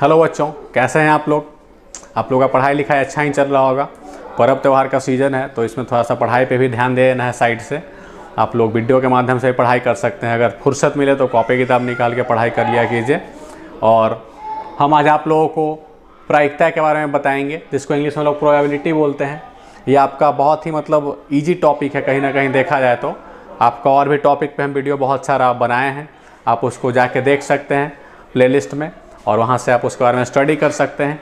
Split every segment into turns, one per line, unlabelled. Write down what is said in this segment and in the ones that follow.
Hello बच्चों, कैसे हैं आप लोग का पढ़ाई लिखाई अच्छा ही चल रहा होगा। पर्व त्यौहार का सीज़न है तो इसमें थोड़ा सा पढ़ाई पे भी ध्यान देना है। साइड से आप लोग वीडियो के माध्यम से पढ़ाई कर सकते हैं। अगर फुर्सत मिले तो कॉपी किताब निकाल के पढ़ाई कर लिया कीजिए। और हम आज आप लोगों को प्रायिकता के बारे में बताएंगे, जिसको इंग्लिश में लोग प्रोबेबिलिटी बोलते हैं। ये आपका बहुत ही ईजी टॉपिक है, कहीं ना कहीं देखा जाए तो। आपका और भी टॉपिक पे हम वीडियो बहुत सारा बनाए हैं, आप उसको जाके देख सकते हैं प्लेलिस्ट में, और वहाँ से आप उसके बारे में स्टडी कर सकते हैं।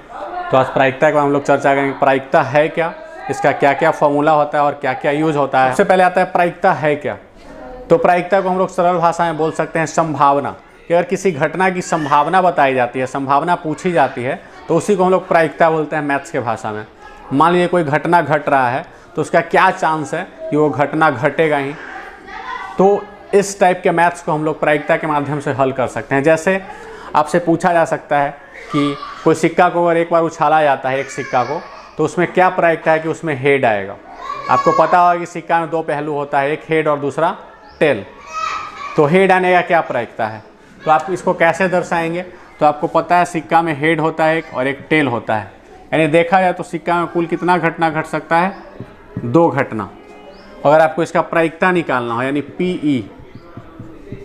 तो आज प्रायिकता के बारे में हम लोग चर्चा करेंगे। प्रायिकता है क्या, इसका क्या क्या फॉर्मूला होता है और क्या क्या यूज होता है। सबसे पहले आता है प्रायिकता है क्या। तो प्रायिकता को हम लोग सरल भाषा में बोल सकते हैं संभावना। कि अगर किसी घटना की संभावना बताई जाती है, संभावना पूछी जाती है, तो उसी को हम लोग प्रायिकता बोलते हैं मैथ्स के भाषा में। मान लीजिए कोई घटना घट रहा है तो उसका क्या चांस है कि वो घटना घटेगा ही। तो इस टाइप के मैथ्स को हम लोग प्रायिकता के माध्यम से हल कर सकते हैं। जैसे आपसे पूछा जा सकता है कि कोई सिक्का को अगर एक बार उछाला जाता है, एक सिक्का को, तो उसमें क्या प्रायिकता है कि उसमें हेड आएगा। आपको पता होगा कि सिक्का में दो पहलू होता है, एक हेड और दूसरा टेल। तो हेड आने का क्या प्रायिकता है, तो आप इसको कैसे दर्शाएंगे। तो आपको पता है सिक्का में हेड होता है एक और एक टेल होता है। यानी देखा जाए तो सिक्का में कुल कितना घटना घट सकता है, 2 घटना। अगर आपको इसका प्रायिकता निकालना हो, यानी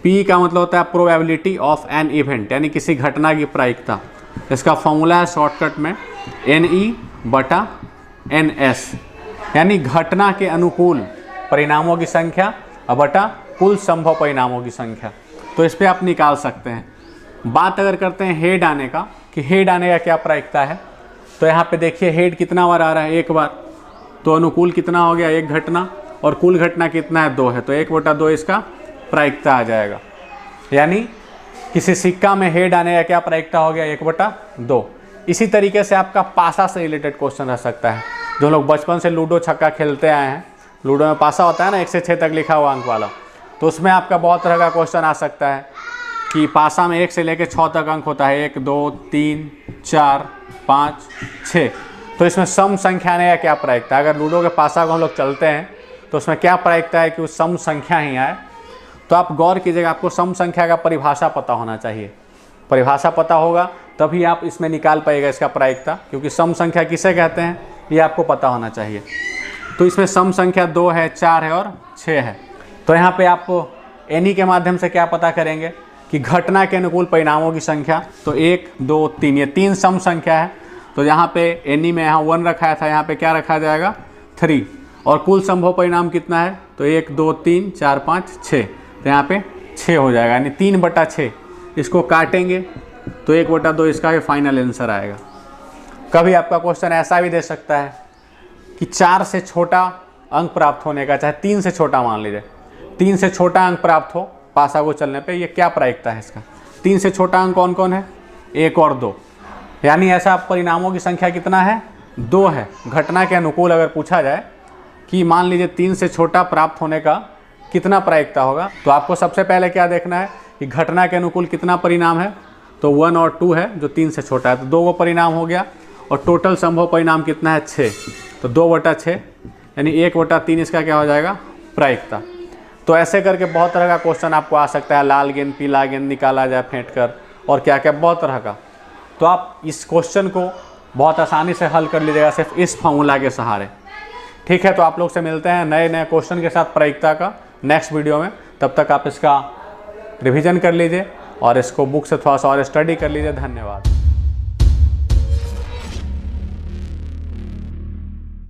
पी का मतलब होता है प्रोबेबिलिटी ऑफ एन इवेंट, यानी किसी घटना की प्रायिकता। इसका फॉर्मूला है शॉर्टकट में NE/NS, यानी घटना के अनुकूल परिणामों की संख्या बटा कुल संभव परिणामों की संख्या। तो इस पर आप निकाल सकते हैं। बात अगर करते हैं हेड आने का, कि हेड आने का क्या प्रायिकता है, तो यहाँ पे देखिए हेड कितना बार आ रहा है, 1 बार। तो अनुकूल कितना हो गया, 1 घटना, और कुल घटना कितना है, 2 है। तो 1/2 इसका प्रायिकता आ जाएगा। यानी किसी सिक्का में हेड आने का क्या प्रायिकता हो गया, 1/2। इसी तरीके से आपका पासा से रिलेटेड क्वेश्चन रह सकता है। जो लोग बचपन से लूडो छक्का खेलते आए हैं, लूडो में पासा होता है ना, 1 से 6 तक लिखा हुआ अंक वाला, तो उसमें आपका बहुत तरह का क्वेश्चन आ सकता है कि पासा में 1 से लेकर 6 तक अंक होता है, 1 2 3 4 5 6। तो इसमें सम संख्या आने का क्या प्रायिकता है। अगर लूडो के पासा को हम लोग चलते हैं तो उसमें क्या प्रायिकता है कि वो सम संख्या ही आए। तो आप गौर कीजिएगा, आपको सम संख्या का परिभाषा पता होना चाहिए। परिभाषा पता होगा तभी आप इसमें निकाल पाइएगा इसका प्रायिकता, क्योंकि सम संख्या किसे कहते हैं ये आपको पता होना चाहिए। तो इसमें सम संख्या 2 है, 4 है और 6 है। तो यहाँ पे आप एनी के माध्यम से क्या पता करेंगे कि घटना के अनुकूल परिणामों की संख्या। तो 1 2 3, ये 3 सम संख्या है। तो यहाँ पे एनी में यहाँ 1 रखा था, यहाँ पे क्या रखा जाएगा, 3। और कुल संभव परिणाम कितना है, तो 1 2 3 4 5 6। तो यहाँ पे 6 हो जाएगा, यानी 3/6। इसको काटेंगे तो 1/2 इसका भी फाइनल आंसर आएगा। कभी आपका क्वेश्चन ऐसा भी दे सकता है कि 4 से छोटा अंक प्राप्त होने का, चाहे 3 से छोटा मान लीजिए, 3 से छोटा अंक प्राप्त हो पासा को चलने पे, ये क्या प्रायिकता है इसका। 3 से छोटा अंक कौन कौन है, 1 और 2। यानी ऐसा परिणामों की संख्या कितना है, 2 है। घटना के अनुकूल अगर पूछा जाए कि मान लीजिए 3 से छोटा प्राप्त होने का कितना प्रायिकता होगा, तो आपको सबसे पहले क्या देखना है कि घटना के अनुकूल कितना परिणाम है। तो 1 और 2 है, जो 3 से छोटा है, तो 2 का परिणाम हो गया। और टोटल संभव परिणाम कितना है, 6। तो 2/6, यानी 1/3 इसका क्या हो जाएगा, प्रायिकता। तो ऐसे करके बहुत तरह का क्वेश्चन आपको आ सकता है। लाल गेंद पीला गेंद निकाला जाए फेंट कर, और क्या क्या बहुत तरह का। तो आप इस क्वेश्चन को बहुत आसानी से हल कर लीजिएगा सिर्फ इस फॉर्मूला के सहारे। ठीक है, तो आप लोग से मिलते हैं नए नए क्वेश्चन के साथ प्रायिकता का नेक्स्ट वीडियो में। तब तक आप इसका रिवीजन कर लीजिए और इसको बुक से थोड़ा सा और स्टडी कर लीजिए। धन्यवाद।